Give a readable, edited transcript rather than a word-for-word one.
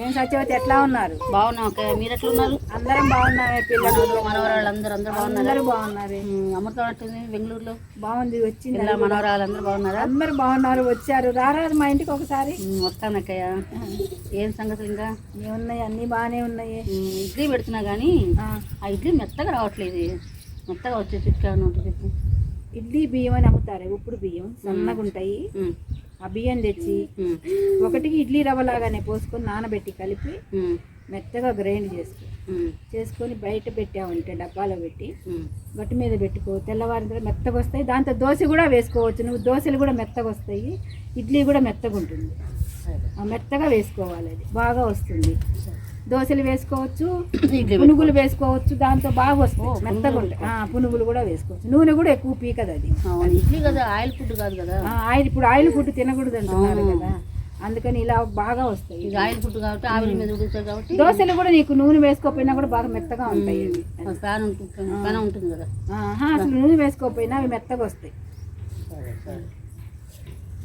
ఏం సత్యవతి ఎట్లా ఉన్నారు? బాగున్నాం అక్క, మీరు ఎట్లా ఉన్నారు? అందరం బాగున్నామే, పిల్లలు మనవరాళ్ళు అందరూ బాగున్నారు. అందరూ బాగున్నారు. అమృతం ఎట్టుంది బెంగళూరులో? బాగుంది, వచ్చింది. పిల్ల మనవరాళ్ళు అందరూ బాగున్నారా? అందరు బాగున్నారు, వచ్చారు. రారాదు మా ఇంటికి ఒకసారి. వస్తానక్కయ్య. ఏం సంగతులు ఇంకా? ఏమున్నాయి, అన్నీ బాగానే ఉన్నాయి. ఇడ్లీ పెడుతున్నా కానీ ఆ ఇడ్లీ మెత్తగా రావట్లేదు. మెత్తగా వచ్చేసి ఇట్లా ఉంటుంది. ఇడ్లీ బియ్యం అని అమ్ముతారు, ఉప్పుడు బియ్యం సన్నగా ఉంటాయి. ఆ బియ్యం తెచ్చి ఒకటికి ఇడ్లీ రవ్వలాగానే పోసుకొని నానబెట్టి కలిపి మెత్తగా గ్రైండ్ చేసుకొని బయట పెట్టామంటే డబ్బాలో పెట్టి గట్టి మీద పెట్టుకో, తెల్లవారి మెత్తగా వస్తాయి. దాంతో దోశ కూడా వేసుకోవచ్చు. నువ్వు దోశలు కూడా మెత్తగా వస్తాయి, ఇడ్లీ కూడా మెత్తగా ఉంటుంది. మెత్తగా వేసుకోవాలి, అది బాగా వస్తుంది. దోశలు వేసుకోవచ్చు, పునుగులు వేసుకోవచ్చు, దాంతో బాగా వస్తాయి, మెత్తగా ఉంటాయి. పునుగులు కూడా వేసుకోవచ్చు. నూనె కూడా ఎక్కువ పీకదు అది. ఇడ్లీ కదా, ఆయిల్ ఫుడ్ కాదు కదా. ఇప్పుడు ఆయిల్ ఫుడ్ తినకూడదు అంటున్నారు కదా, అందుకని ఇలా బాగా వస్తాయి. ఆయిల్ ఫుడ్ కాబట్టి ఆవిరి మీద ఉడుకుతాయి కాబట్టి. దోశలు కూడా నీకు నూనె వేసుకోకపోయినా కూడా బాగా మెత్తగా ఉంటాయి. ప్యాన్ ఉంటుంది కదా. అసలు నూనె వేసుకోకపోయినా అవి మెత్తగా వస్తాయి.